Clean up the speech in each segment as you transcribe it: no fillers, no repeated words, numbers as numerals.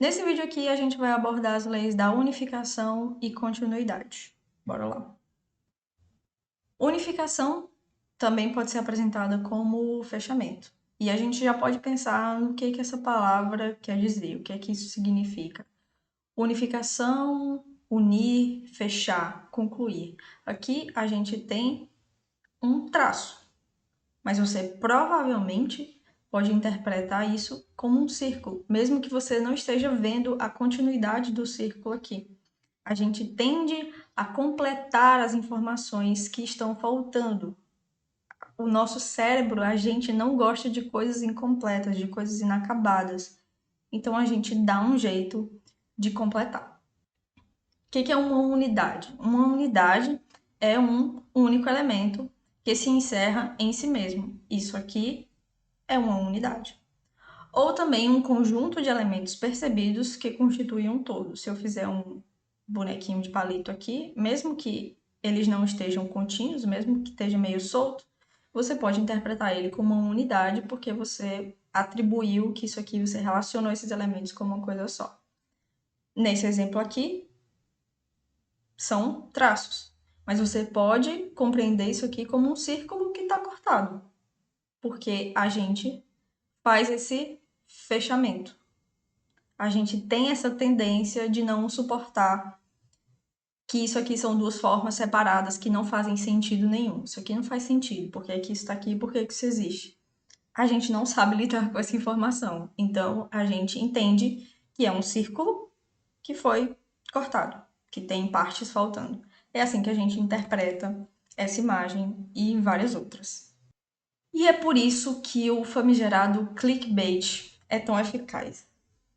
Nesse vídeo aqui, a gente vai abordar as leis da unificação e continuidade. Bora lá. Unificação também pode ser apresentada como fechamento. E a gente já pode pensar no que essa palavra quer dizer, o que é que isso significa. Unificação, unir, fechar, concluir. Aqui a gente tem um traço, mas você provavelmente pode interpretar isso como um círculo, mesmo que você não esteja vendo a continuidade do círculo aqui. A gente tende a completar as informações que estão faltando. O nosso cérebro, a gente não gosta de coisas incompletas, de coisas inacabadas. Então a gente dá um jeito de completar. O que é uma unidade? Uma unidade é um único elemento que se encerra em si mesmo. Isso aqui é uma unidade. Ou também um conjunto de elementos percebidos que constituem um todo. Se eu fizer um bonequinho de palito aqui, mesmo que eles não estejam contínuos, mesmo que esteja meio solto, você pode interpretar ele como uma unidade porque você atribuiu que isso aqui, você relacionou esses elementos como uma coisa só. Nesse exemplo aqui, são traços, mas você pode compreender isso aqui como um círculo que está cortado, porque a gente faz esse fechamento. A gente tem essa tendência de não suportar que isso aqui são duas formas separadas que não fazem sentido nenhum. Isso aqui não faz sentido. Por que que isso está aqui? Por que que isso existe? A gente não sabe lidar com essa informação. Então, a gente entende que é um círculo que foi cortado, que tem partes faltando. É assim que a gente interpreta essa imagem e várias outras. E é por isso que o famigerado clickbait é tão eficaz.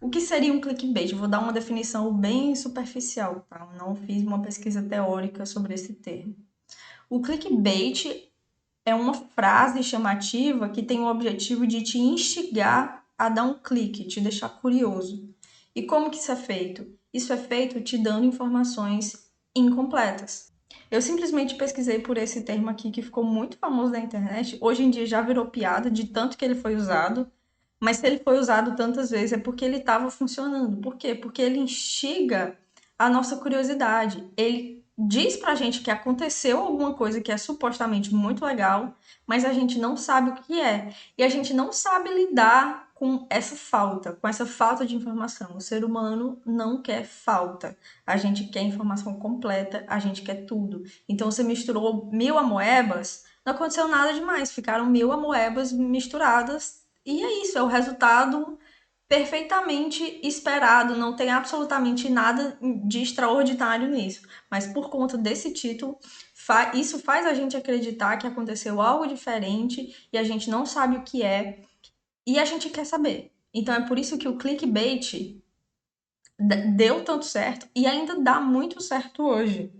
O que seria um clickbait? Eu vou dar uma definição bem superficial, tá? Eu não fiz uma pesquisa teórica sobre esse termo. O clickbait é uma frase chamativa que tem o objetivo de te instigar a dar um clique, te deixar curioso. E como que isso é feito? Isso é feito te dando informações incompletas. Eu simplesmente pesquisei por esse termo aqui que ficou muito famoso na internet. Hoje em dia já virou piada de tanto que ele foi usado. Mas se ele foi usado tantas vezes é porque ele estava funcionando. Por quê? Porque ele instiga a nossa curiosidade. Ele diz pra gente que aconteceu alguma coisa que é supostamente muito legal, mas a gente não sabe o que é. E a gente não sabe lidar com essa falta de informação. O ser humano não quer falta. A gente quer informação completa, a gente quer tudo. Então você misturou 1.000 amoebas, não aconteceu nada demais. Ficaram 1.000 amoebas misturadas e é isso, é o resultado perfeitamente esperado, não tem absolutamente nada de extraordinário nisso. Mas por conta desse título, isso faz a gente acreditar que aconteceu algo diferente e a gente não sabe o que é e a gente quer saber. Então é por isso que o clickbait deu tanto certo e ainda dá muito certo hoje.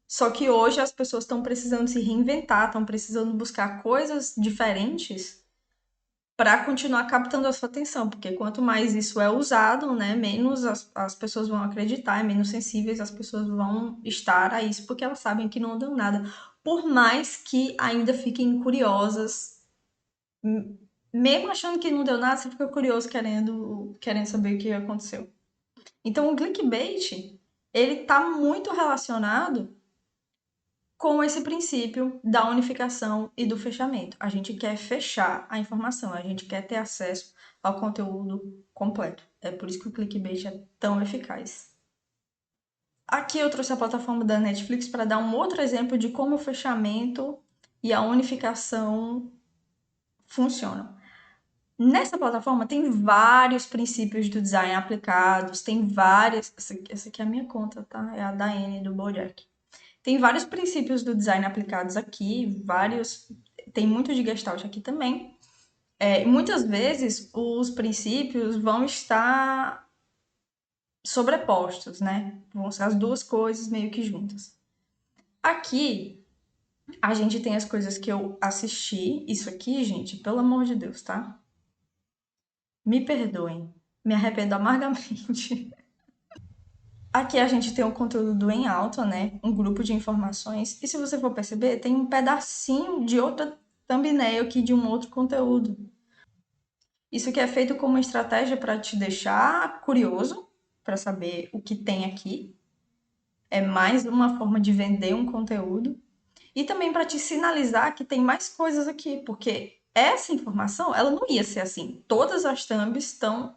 Só que hoje as pessoas estão precisando se reinventar, estão precisando buscar coisas diferentes para continuar captando a sua atenção, porque quanto mais isso é usado, né, menos as pessoas vão acreditar, menos sensíveis as pessoas vão estar a isso, porque elas sabem que não dão nada. Por mais que ainda fiquem curiosas, mesmo achando que não deu nada, você fica curioso querendo saber o que aconteceu. Então o clickbait, ele está muito relacionado com esse princípio da unificação e do fechamento. A gente quer fechar a informação, a gente quer ter acesso ao conteúdo completo. É por isso que o clickbait é tão eficaz. Aqui eu trouxe a plataforma da Netflix para dar um outro exemplo de como o fechamento e a unificação funcionam. Nessa plataforma tem vários princípios do design aplicados, tem várias. Essa aqui é a minha conta, tá? É a da Anne do Bojack. Tem vários princípios do design aplicados aqui, vários. Tem muito de Gestalt aqui também. Muitas vezes os princípios vão estar sobrepostos, né? Vão ser as duas coisas meio que juntas. Aqui a gente tem as coisas que eu assisti. Isso aqui, gente, pelo amor de Deus, tá? Me perdoem. Me arrependo amargamente. Aqui a gente tem o conteúdo em alta, né? Um grupo de informações. E se você for perceber, tem um pedacinho de outra thumbnail aqui de um outro conteúdo. Isso aqui é feito como uma estratégia para te deixar curioso, para saber o que tem aqui. É mais uma forma de vender um conteúdo. E também para te sinalizar que tem mais coisas aqui, porque essa informação, ela não ia ser assim. Todas as thumbs estão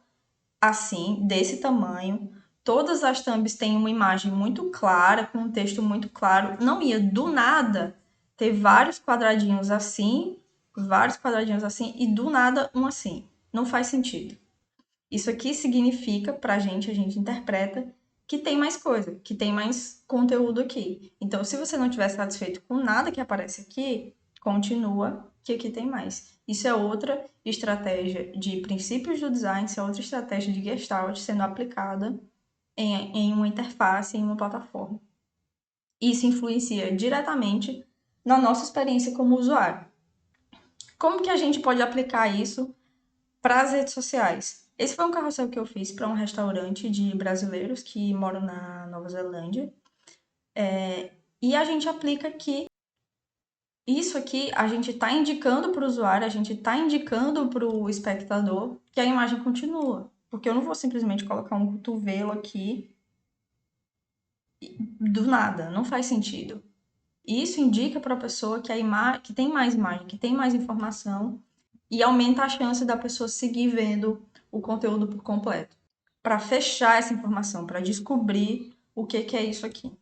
assim, desse tamanho. Todas as thumbs têm uma imagem muito clara, com um texto muito claro. Não ia do nada ter vários quadradinhos assim, e do nada um assim. Não faz sentido. Isso aqui significa pra gente, a gente interpreta que tem mais coisa, que tem mais conteúdo aqui. Então, se você não estiver satisfeito com nada que aparece aqui, continua que aqui tem mais. Isso é outra estratégia de princípios do design, isso é outra estratégia de Gestalt sendo aplicada em uma interface, em uma plataforma. Isso influencia diretamente na nossa experiência como usuário. Como que a gente pode aplicar isso para as redes sociais? Esse foi um carrossel que eu fiz para um restaurante de brasileiros que moram na Nova Zelândia. E a gente aplica que isso aqui a gente está indicando para o usuário, a gente está indicando para o espectador que a imagem continua. Porque eu não vou simplesmente colocar um cotovelo aqui do nada, não faz sentido. Isso indica para a pessoa que, que tem mais imagem, que tem mais informação e aumenta a chance da pessoa seguir vendo o conteúdo por completo. Para fechar essa informação, para descobrir o que é isso aqui.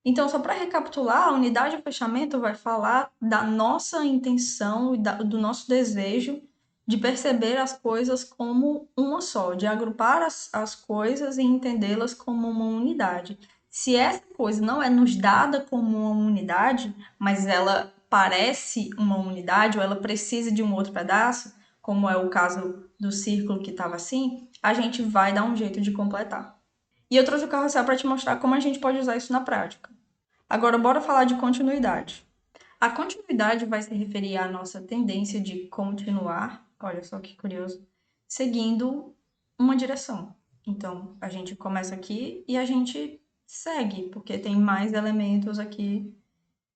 Então, só para recapitular, a unidade de fechamento vai falar da nossa intenção e do nosso desejo de perceber as coisas como uma só, de agrupar as coisas e entendê-las como uma unidade. Se essa coisa não é nos dada como uma unidade, mas ela parece uma unidade ou ela precisa de um outro pedaço, como é o caso do círculo que estava assim, a gente vai dar um jeito de completar. E eu trouxe o carrossel para te mostrar como a gente pode usar isso na prática. Agora, bora falar de continuidade. A continuidade vai se referir à nossa tendência de continuar, olha só que curioso, seguindo uma direção. Então, a gente começa aqui e a gente segue, porque tem mais elementos aqui.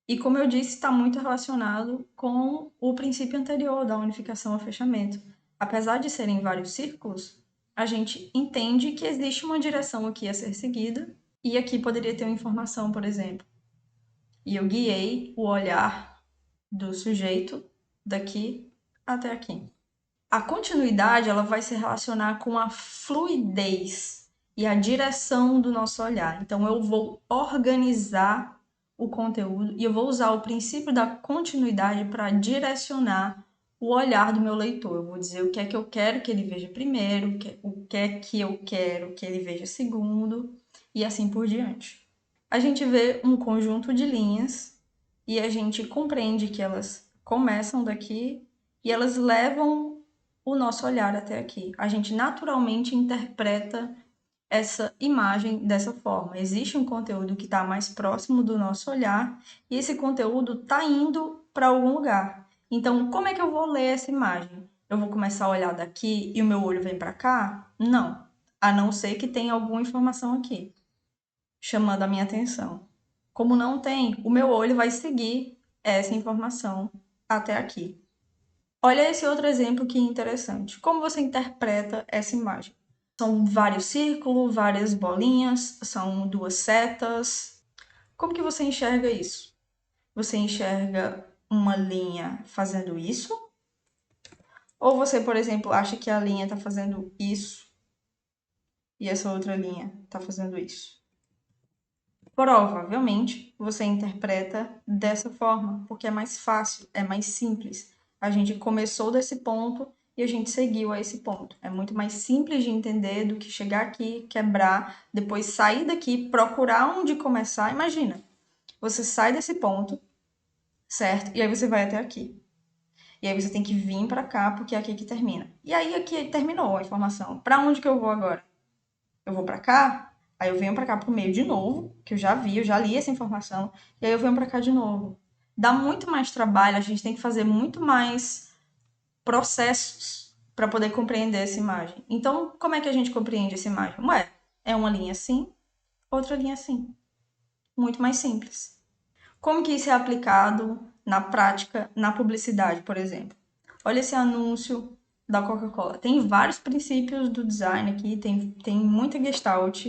E como eu disse, está muito relacionado com o princípio anterior da unificação ao fechamento. Apesar de serem vários círculos, a gente entende que existe uma direção aqui a ser seguida, e aqui poderia ter uma informação, por exemplo. E eu guiei o olhar do sujeito daqui até aqui. A continuidade ela vai se relacionar com a fluidez e a direção do nosso olhar. Então eu vou organizar o conteúdo e eu vou usar o princípio da continuidade para direcionar o olhar do meu leitor. Eu vou dizer o que é que eu quero que ele veja primeiro, o que é que eu quero que ele veja segundo e assim por diante. A gente vê um conjunto de linhas e a gente compreende que elas começam daqui e elas levam o nosso olhar até aqui. A gente naturalmente interpreta essa imagem dessa forma. Existe um conteúdo que está mais próximo do nosso olhar e esse conteúdo está indo para algum lugar. Então, como é que eu vou ler essa imagem? Eu vou começar a olhar daqui e o meu olho vem para cá? Não. A não ser que tenha alguma informação aqui chamando a minha atenção. Como não tem, o meu olho vai seguir essa informação até aqui. Olha esse outro exemplo que interessante. Como você interpreta essa imagem? São vários círculos, várias bolinhas, são duas setas. Como que você enxerga isso? Você enxerga uma linha fazendo isso? Ou você, por exemplo, acha que a linha está fazendo isso e essa outra linha está fazendo isso? Provavelmente você interpreta dessa forma, porque é mais fácil, é mais simples. A gente começou desse ponto e a gente seguiu a esse ponto. É muito mais simples de entender do que chegar aqui, quebrar, depois sair daqui, procurar onde começar. Imagina, você sai desse ponto, certo? E aí você vai até aqui. E aí você tem que vir para cá, porque é aqui que termina. E aí aqui terminou a informação. Para onde que eu vou agora? Eu vou para cá, aí eu venho para cá pro meio de novo, que eu já vi, eu já li essa informação, e aí eu venho para cá de novo. Dá muito mais trabalho, a gente tem que fazer muito mais processos para poder compreender essa imagem. Então, como é que a gente compreende essa imagem? Ué, é uma linha assim, outra linha assim. Muito mais simples. Como que isso é aplicado na prática, na publicidade, por exemplo? Olha esse anúncio da Coca-Cola. Tem vários princípios do design aqui, tem muita gestalt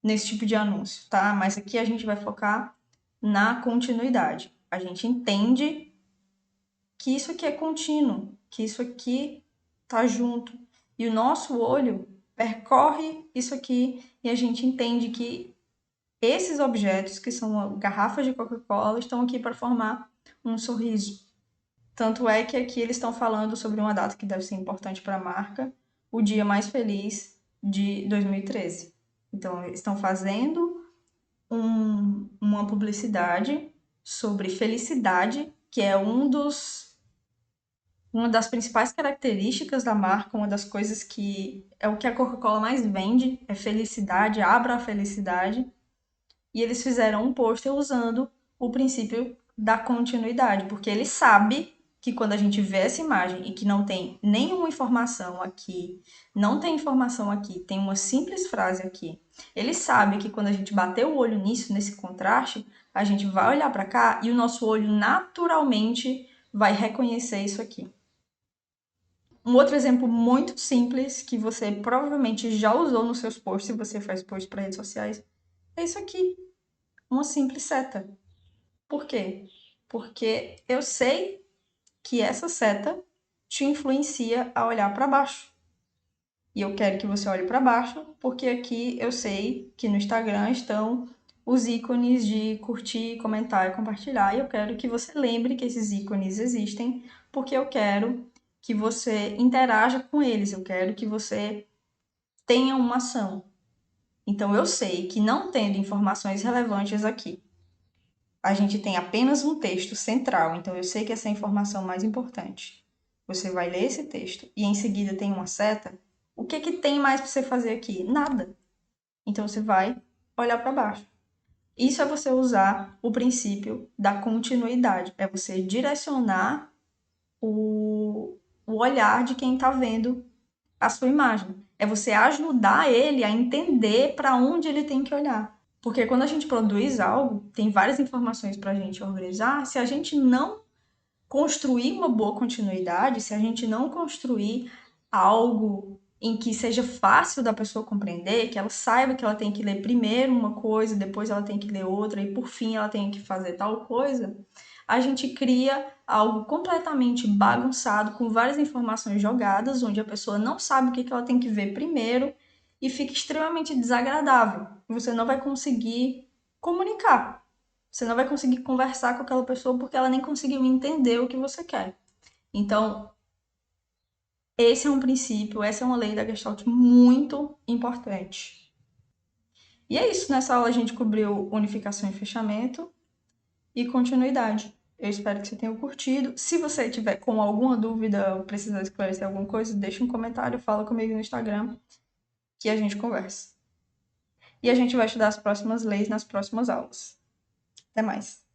nesse tipo de anúncio, tá? Mas aqui a gente vai focar na continuidade. A gente entende que isso aqui é contínuo, que isso aqui tá junto. E o nosso olho percorre isso aqui e a gente entende que esses objetos, que são garrafas de Coca-Cola, estão aqui para formar um sorriso. Tanto é que aqui eles estão falando sobre uma data que deve ser importante para a marca, o dia mais feliz de 2013. Então, eles estão fazendo uma publicidade sobre felicidade, que é uma das principais características da marca, uma das coisas que é o que a Coca-Cola mais vende, é felicidade, abra a felicidade. E eles fizeram um pôster usando o princípio da continuidade, porque ele sabe que quando a gente vê essa imagem e que não tem nenhuma informação aqui, não tem informação aqui, tem uma simples frase aqui, ele sabe que quando a gente bater o olho nisso, nesse contraste, a gente vai olhar para cá e o nosso olho naturalmente vai reconhecer isso aqui. Um outro exemplo muito simples que você provavelmente já usou nos seus posts, se você faz posts para redes sociais, é isso aqui, uma simples seta. Por quê? Porque eu sei que essa seta te influencia a olhar para baixo. E eu quero que você olhe para baixo, porque aqui eu sei que no Instagram estão os ícones de curtir, comentar e compartilhar. E eu quero que você lembre que esses ícones existem, porque eu quero que você interaja com eles, eu quero que você tenha uma ação. Então eu sei que não tendo informações relevantes aqui, a gente tem apenas um texto central, então eu sei que essa é a informação mais importante. Você vai ler esse texto e em seguida tem uma seta. O que que tem mais para você fazer aqui? Nada. Então você vai olhar para baixo. Isso é você usar o princípio da continuidade, é você direcionar o olhar de quem está vendo a sua imagem. É você ajudar ele a entender para onde ele tem que olhar. Porque quando a gente produz algo, tem várias informações para a gente organizar. Se a gente não construir uma boa continuidade, se a gente não construir algo em que seja fácil da pessoa compreender, que ela saiba que ela tem que ler primeiro uma coisa, depois ela tem que ler outra e por fim ela tem que fazer tal coisa, a gente cria algo completamente bagunçado, com várias informações jogadas, onde a pessoa não sabe o que ela tem que ver primeiro e fica extremamente desagradável. Você não vai conseguir comunicar. Você não vai conseguir conversar com aquela pessoa porque ela nem conseguiu entender o que você quer. Então, esse é um princípio, essa é uma lei da Gestalt muito importante. E é isso, nessa aula a gente cobriu unificação e fechamento e continuidade. Eu espero que você tenha curtido. Se você tiver com alguma dúvida ou precisar esclarecer alguma coisa, deixa um comentário, fala comigo no Instagram que a gente conversa. E a gente vai estudar as próximas leis nas próximas aulas. Até mais!